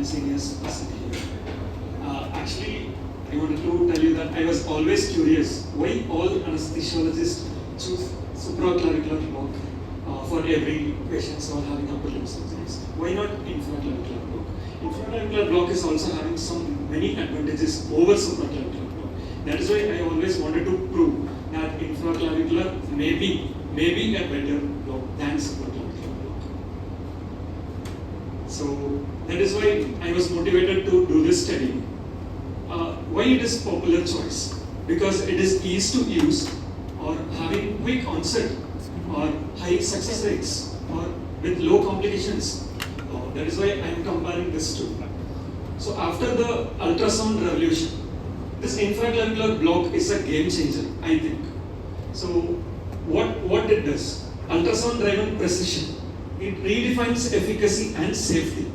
and seniors present here. Actually, I wanted to tell you that I was always curious why all anesthesiologists choose supraclavicular block for every patient who are having upper limb surgeries. Why not infraclavicular block? Infraclavicular block is also having some many advantages over supraclavicular block. That is why I always wanted to prove that infraclavicular may be a better block than supraclavicular block. So that is why I was motivated to do this study. Why it is popular choice? Because it is easy to use, or having quick onset, or high success rates, or with low complications. That is why I am comparing this to. So after the ultrasound revolution, this infraclavicular block is a game changer, I think. So what it does? Ultrasound driven precision. It redefines efficacy and safety.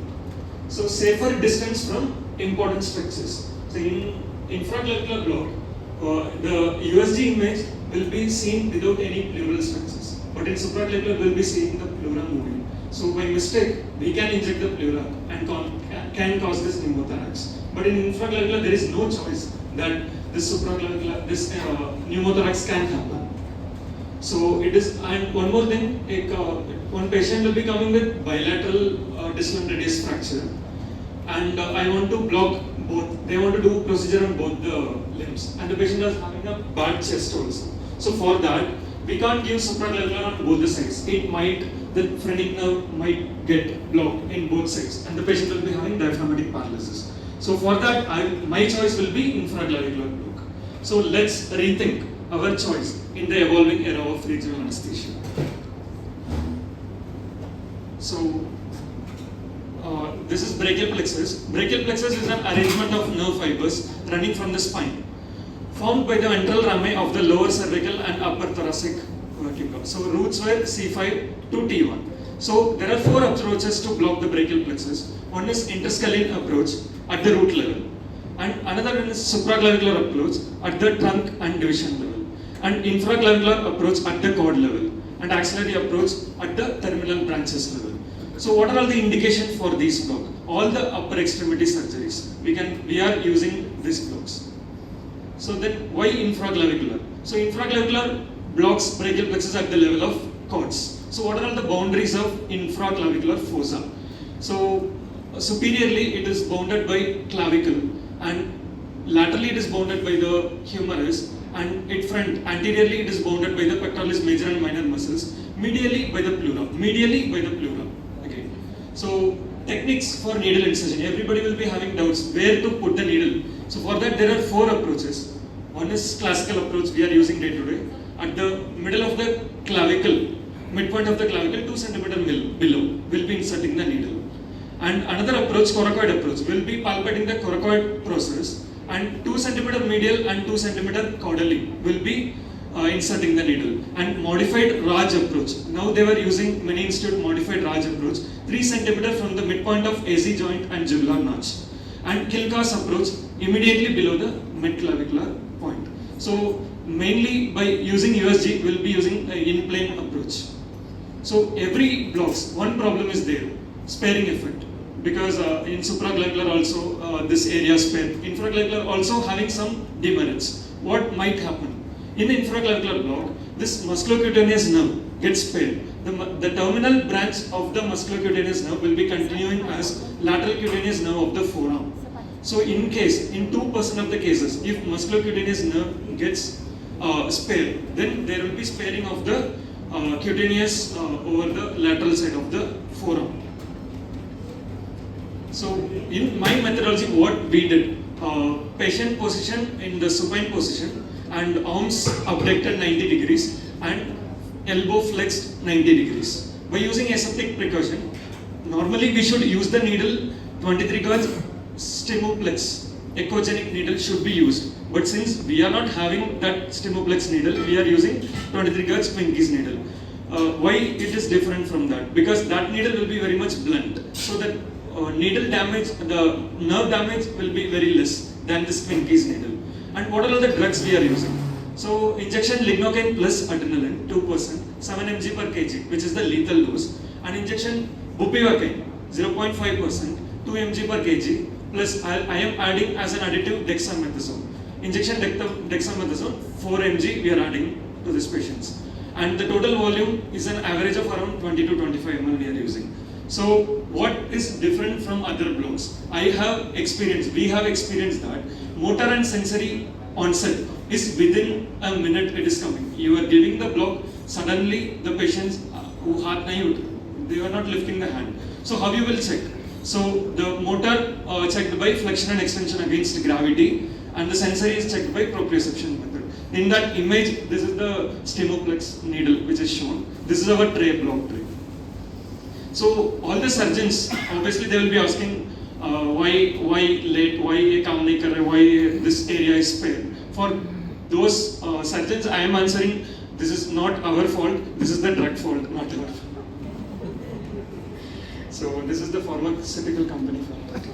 So safer distance from important structures. So in infraclavicular block, the USG image will be seen without any pleural structures. But in supraclavicular, we will be seeing the pleura moving. So by mistake, we can inject the pleura and can cause this pneumothorax. But in infraclavicular, there is no choice that this supraclavicular, this pneumothorax can happen. So it is, and one more thing, one patient will be coming with bilateral distal radius fracture, and I want to block both. They want to do procedure on both the limbs, and the patient is having a bad chest also. So for that, we can't give supraclavicular on both the sides. The phrenic nerve might get blocked in both sides, and the patient will be having diaphragmatic paralysis. So for that, my choice will be infraclavicular block. So let's rethink our choice in the evolving era of regional anesthesia. So this is brachial plexus. Brachial plexus is an arrangement of nerve fibers running from the spine, formed by the ventral rami of the lower cervical and upper thoracic vertebra. So roots were C5 to T1. So there are four approaches to block the brachial plexus. One is interscalene approach at the root level, and another is supraclavicular approach at the trunk and division level, and infraclavicular approach at the cord level, and axillary approach at the terminal branches level. So what are all the indications for these blocks? All the upper extremity surgeries, we are using these blocks. So then why infraclavicular? So infraclavicular blocks brachial plexus at the level of cords. So what are all the boundaries of infraclavicular fossa? So superiorly it is bounded by clavicle, and laterally it is bounded by the humerus, and anteriorly it is bounded by the pectoralis major and minor muscles, medially by the pleura. Okay. So techniques for needle incision. Everybody will be having doubts where to put the needle. So for that there are four approaches. One is classical approach we are using day to day. At the middle of the clavicle, midpoint of the clavicle, 2 cm below, will be inserting the needle. And another approach, coracoid approach, will be palpating the coracoid process, and 2 cm medial and 2 cm caudally will be inserting the needle. And modified Raj approach. Now they were using, many institute modified Raj approach, 3 cm from the midpoint of AC joint and jugular notch. And Kilka's approach immediately below the mid-clavicular point. So mainly by using USG, we'll be using an in-plane approach. So every blocks, one problem is there, sparing effect. Because in supraclavicular also this area spared. Infraclavicular also having some demerits. What might happen? In infraclavicular block, this musculocutaneous nerve gets spared. The terminal branch of the musculocutaneous nerve will be continuing as lateral cutaneous nerve of the forearm. So in 2% of the cases, if musculocutaneous nerve gets spared, then there will be sparing of the cutaneous over the lateral side of the forearm. So in my methodology, what we did, patient position in the supine position and arms abducted 90 degrees and elbow flexed 90 degrees. By using aseptic precaution, normally we should use the needle 23 gauge stimoplex, echogenic needle should be used. But since we are not having that stimoplex needle, we are using 23 gauge Winkies needle. Why it is different from that? Because that needle will be very much blunt. So that needle damage, the nerve damage will be very less than this Winkies needle. And what are all the drugs we are using? So injection lignocaine plus adrenaline 2%, 7 mg per kg, which is the lethal dose, and injection bupivacaine 0.5%, 2 mg per kg plus I am adding as an additive dexamethasone. Injection dexamethasone 4 mg we are adding to these patients. And the total volume is an average of around 20 to 25 ml we are using. So what is different from other blocks? We have experienced that motor and sensory onset is within a minute it is coming. You are giving the block, suddenly the patients who they are not lifting the hand. So how you will check? So the motor checked by flexion and extension against gravity, and the sensory is checked by proprioception method. In that image, this is the stimoplex needle which is shown. This is our block tray. So all the surgeons, obviously they will be asking why late, why काम नहीं कर रहे, why this area is spared. For those surgeons, I am answering, this is not our fault, this is the drug fault, not our fault. So this is the pharmaceutical company fault.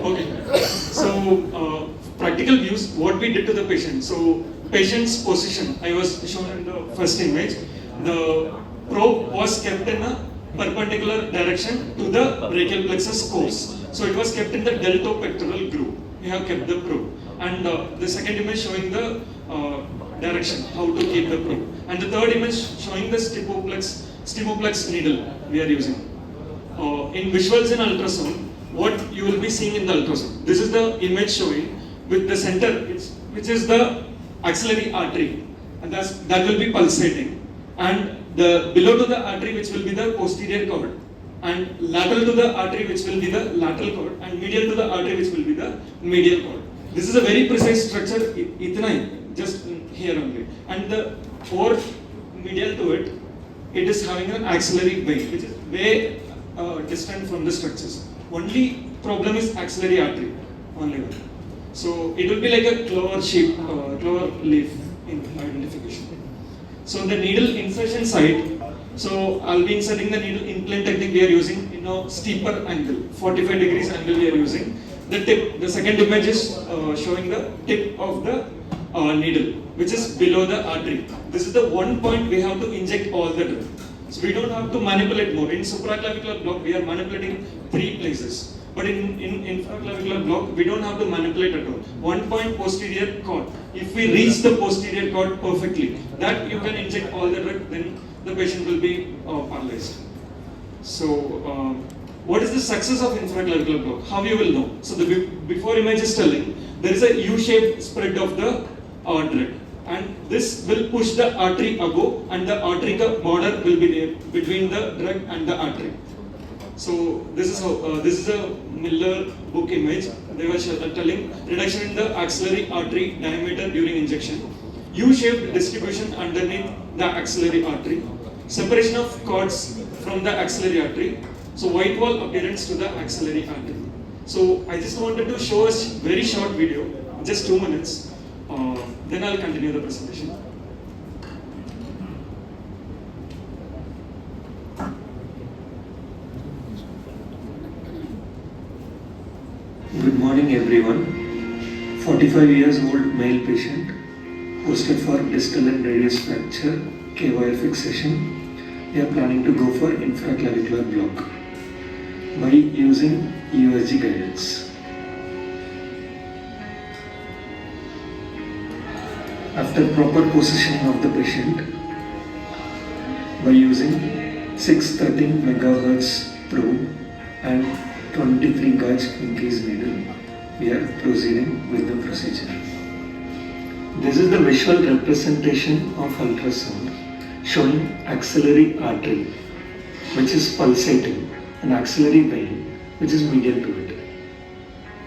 Okay, so practical views, what we did to the patient. So patient's position, I was shown in the first image. The probe was kept in a perpendicular direction to the brachial plexus course. So it was kept in the deltopectoral groove. We have kept the probe. And the second image showing the direction, how to keep the probe. And the third image showing the stimoplex needle we are using. In visuals in ultrasound, what you will be seeing in the ultrasound. This is the image showing with the center, which is the axillary artery. And that will be pulsating. And the below to the artery which will be the posterior cord, and lateral to the artery which will be the lateral cord, and medial to the artery which will be the medial cord. This is a very precise structure, just here only. And the over medial to it, it is having an axillary vein which is way distant from the structures. Only problem is axillary artery, only one. So it will be like a clover leaf in identification. So the needle insertion site, so I'll be inserting the needle implant technique we are using in a steeper angle, 45 degrees angle we are using. The tip, the second image is showing the tip of the needle, which is below the artery. This is the one point we have to inject all the drug. So we don't have to manipulate more. In supraclavicular block, we are manipulating 3 places. But in infraclavicular block, we don't have to manipulate at all. One point posterior cord. If we reach the posterior cord perfectly, that you can inject all the drug, then the patient will be paralyzed. So, what is the success of infraclavicular block? How you will know? So the before image is telling there is a U-shaped spread of the drug, and this will push the artery above, and the artery border will be there between the drug and the artery. So this is a Miller book image. They were telling reduction in the axillary artery diameter during injection, U-shaped distribution underneath the axillary artery, separation of cords from the axillary artery, so white wall appearance to the axillary artery. So I just wanted to show a very short video, just 2 minutes, then I'll continue the presentation. Good morning everyone. 45 years old male patient, posted for distal and radius fracture, K-wire fixation. We are planning to go for infraclavicular block by using USG guidance. After proper positioning of the patient, by using 613 MHz probe and 23 gauge increase needle, we are proceeding with the procedure. This is the visual representation of ultrasound showing axillary artery which is pulsating and axillary vein which is medial to it.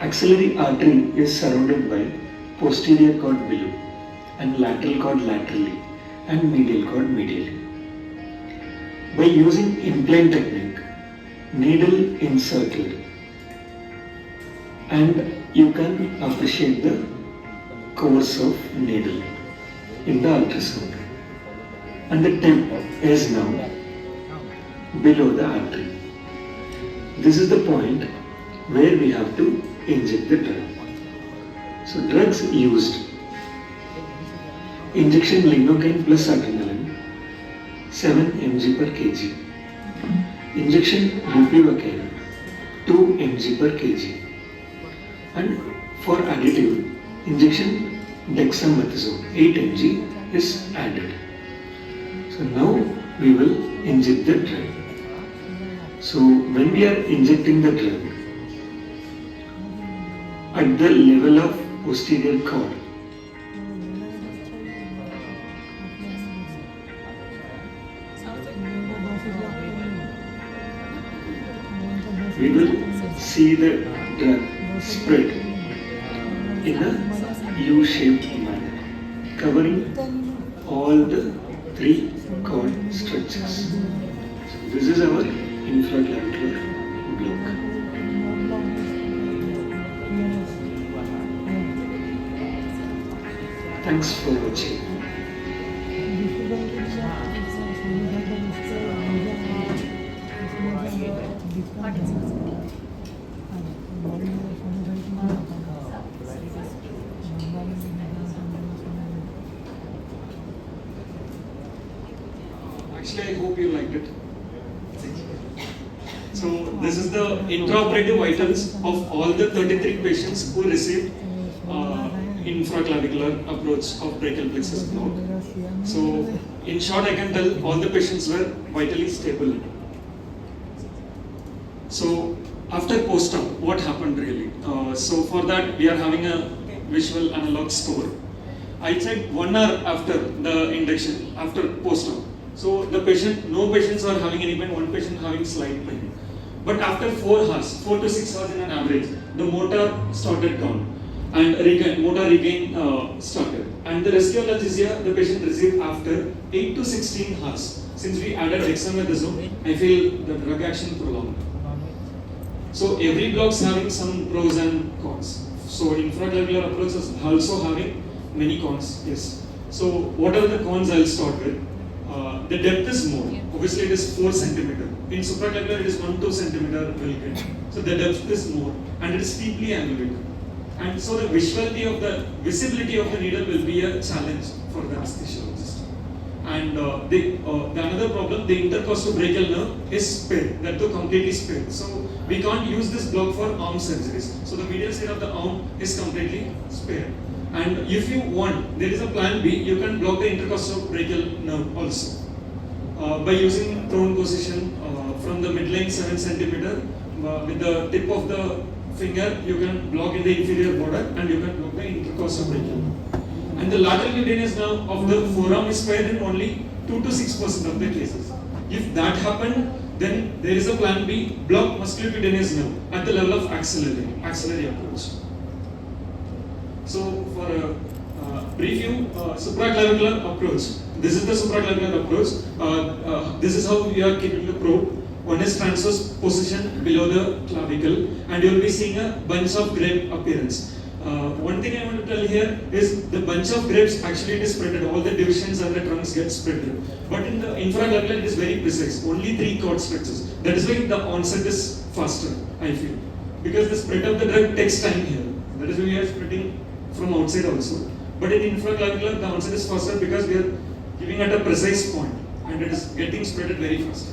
Axillary artery is surrounded by posterior cord below and lateral cord laterally and medial cord medially. By using implant technique, needle inserted, and you can appreciate the course of needle in the ultrasound, and the tip is now below the artery. This is the point where we have to inject the drug. So drugs used: injection lignocaine plus adrenaline 7 mg per kg, injection bupivacaine 2 mg per kg. And for additive, injection dexamethasone 8 mg is added. So now we will inject the drug. So when we are injecting the drug at the level of posterior cord, we will see the drug spread in a U-shaped manner, covering all the 3 cord structures. So this is our infraclavicular block. Thanks for watching. Actually, I hope you liked it. So this is the intraoperative vitals of all the 33 patients who received infraclavicular approach of brachial plexus block. So in short, I can tell all the patients were vitally stable. So after post-op, what happened really? So for that, we are having a visual analog score. I checked 1 hour after the induction, after post-op. So the patient, no patients are having any pain, one patient having slight pain. But after 4 hours, 4 to 6 hours in an average, the motor started gone and motor regain started. And the rescue analgesia the patient received after 8 to 16 hours. Since we added dexamethasone, I feel the drug action prolonged. So every block is having some pros and cons. So infraclavicular approach is also having many cons, yes. So what are the cons I'll start with? The depth is more. Obviously it is 4 centimeter. In supraclavicular it is 1-2 centimeter will get. So the depth is more and it is steeply angulated. And so the visibility of the needle will be a challenge for the anesthesiologist. And the another problem, the intercostobrachial nerve is spared, that too completely spared. So we can't use this block for arm surgeries. So the medial side of the arm is completely spared. And if you want, there is a plan B, you can block the intercostobrachial nerve also. By using prone position from the midline 7 centimeter, with the tip of the finger, you can block in the inferior border and you can block the intercostobrachial. And the lateral cutaneous nerve of the forearm is spared in only 2 to 6% of the cases. If that happened, then there is a plan B, block musculocutaneous nerve at the level of axillary approach. So for a preview, supraclavicular approach. This is the supraclavicular approach. This is how we are keeping the probe. One is transverse position below the clavicle, and you will be seeing a bunch of grape appearance. One thing I want to tell here is the bunch of grapes actually it is spreaded. All the divisions and the trunks get spreaded. But in the infraclavicular it is very precise. Only 3 cord structures. That is why the onset is faster, I feel. Because the spread of the drug takes time here. That is why we are spreading from outside also. But in infraclavicular the onset is faster because we are giving at a precise point and it is getting spreaded very fast.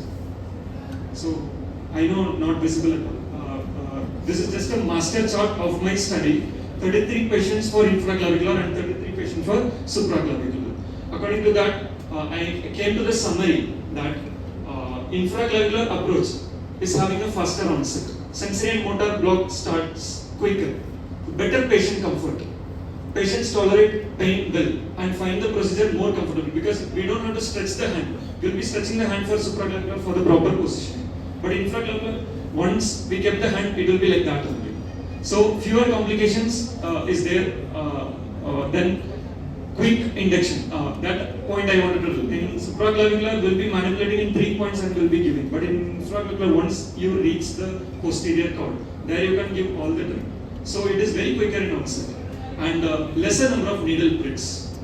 So I know not visible at all. This is just a master chart of my study. 33 patients for infraclavicular and 33 patients for supraclavicular. According to that, I came to the summary that infraclavicular approach is having a faster onset. Sensory and motor block starts quicker. Better patient comfort. Patients tolerate pain well and find the procedure more comfortable because we don't have to stretch the hand. We'll be stretching the hand for supraclavicular for the proper positioning. But infraclavicular, once we kept the hand, it will be like that only. So fewer complications is there. Then quick induction. That point I wanted to do. In supraclavicular, we'll be manipulating in 3 points and we'll be giving. But in infraclavicular, once you reach the posterior cord, there you can give all the drug. So it is very quicker in onset and lesser number of needle pricks.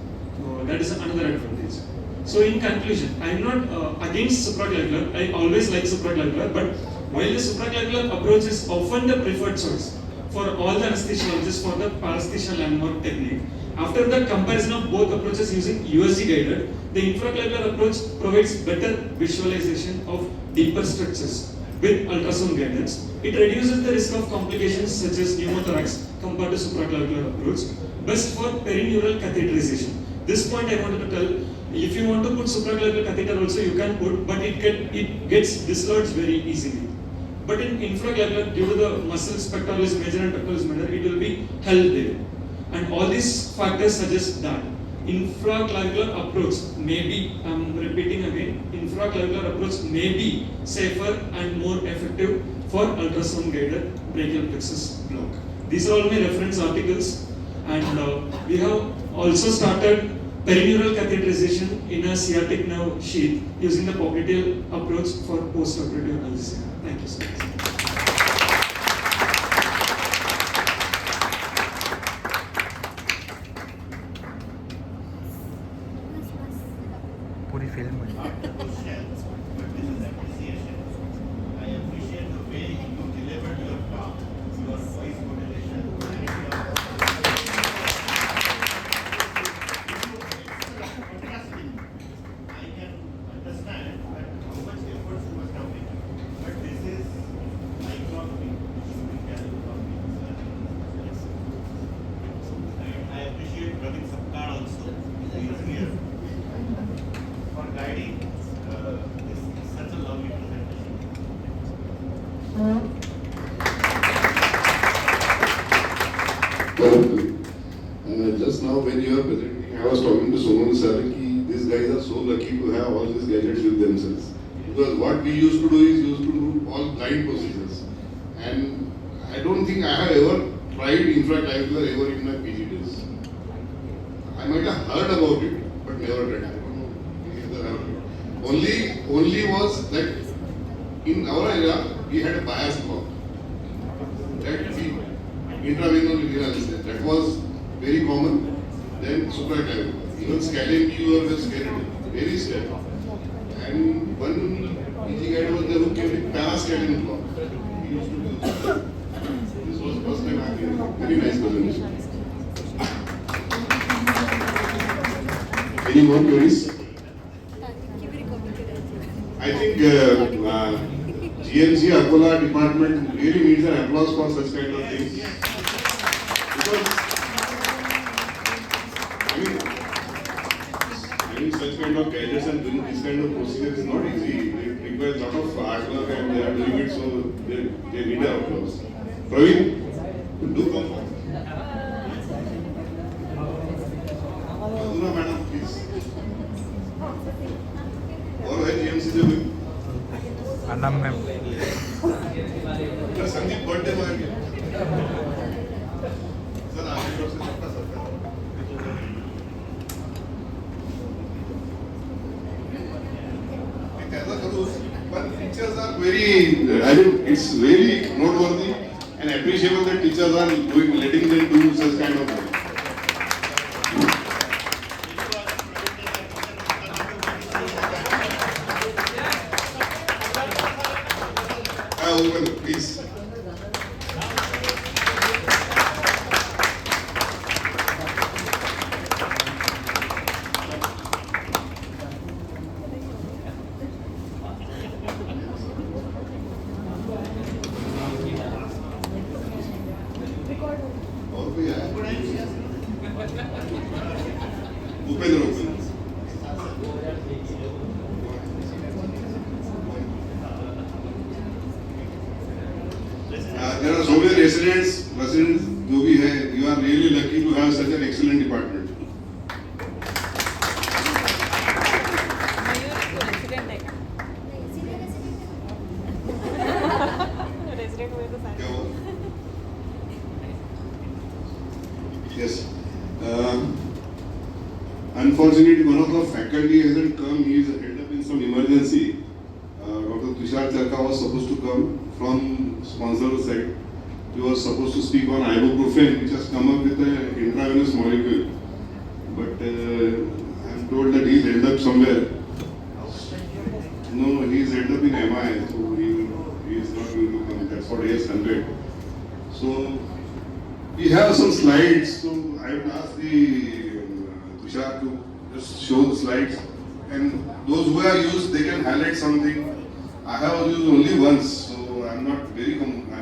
That is another advantage. So in conclusion, I am not against supraclavicular. I always like supraclavicular, but while the supraclavicular approach is often the preferred choice for all the anesthesiologists for the paresthesia landmark technique, after the comparison of both approaches using USG guided, the infraclavicular approach provides better visualization of deeper structures with ultrasound guidance. It reduces the risk of complications such as pneumothorax compared to supraclavicular approach. Best for perineural catheterization. This point I wanted to tell, if you want to put supraclavicular catheter also you can put, but it gets dislodged very easily. But in infraclavicular, due to the muscle pectoralis major and pectoralis minor, it will be held there. And all these factors suggest that infraclavicular approach may be, I'm repeating again, infraclavicular approach may be safer and more effective for ultrasound guided brachial plexus block. These are all my reference articles, and we have also started perineural catheterization in a sciatic nerve sheath using the popliteal approach for postoperative analgesia. Thank you so much. पूरी film है After those shells, but this is appreciation. I appreciate the way you delivered your talk, your voice modulation, and your contrasting. I can understand that how much effort you must have taken, but this is micrometry, and I appreciate Praveen Sapkar also, who is here, for guiding this such a lovely presentation. Just now when you were presenting, I was talking to Soman sir that these guys are so lucky to have all these gadgets with themselves. Because what we used to do all blind procedures. And I don't think I have ever tried infraclavicular ever in my PG days. I might have heard about it, but never tried. I don't know whether I have tried. Only was that in our area we had a bias block. That we intravenous linear anesthesia. That was very common. Then supraclavicular. Even scaling you were scared, very scared. And one PG guide was there who kept it parascaling block. We used to do this. This was the first time I had very nice presentation. Any more queries? I think GMC Akola department really needs an applause for such kind of things. Because having such kind of gadgets and doing this kind of procedure is not easy. It requires a lot of hard work and they are doing it, so they need an applause. Praveen, do come forward. Madhura madam, please. और है GMC से भी अन्नम में Sandeep birthday में आ गया sir आपकी तरफ से सबका सबका ऐसा करो but teachers are very I think it's really noteworthy and appreciable that teachers are letting them do such kind of work. Please. और कोई आया? Upendra There are so many residents जो भी है, you are really lucky to have such an excellent department. क्या हुआ? Yes. Unfortunately, one of our faculty hasn't come. He is held up in some emergency. Dr. Tushar Charka was supposed to come from sponsor side. He was supposed to speak on ibuprofen, which has come up with an intravenous molecule. But I am told that he is held up somewhere. No, he is held up in MI, so he is not going to come. That's what he has conveyed. So we have some slides. So I would ask the Tushar to just show the slides. And those who are used, they can highlight something. I have used only once. So not very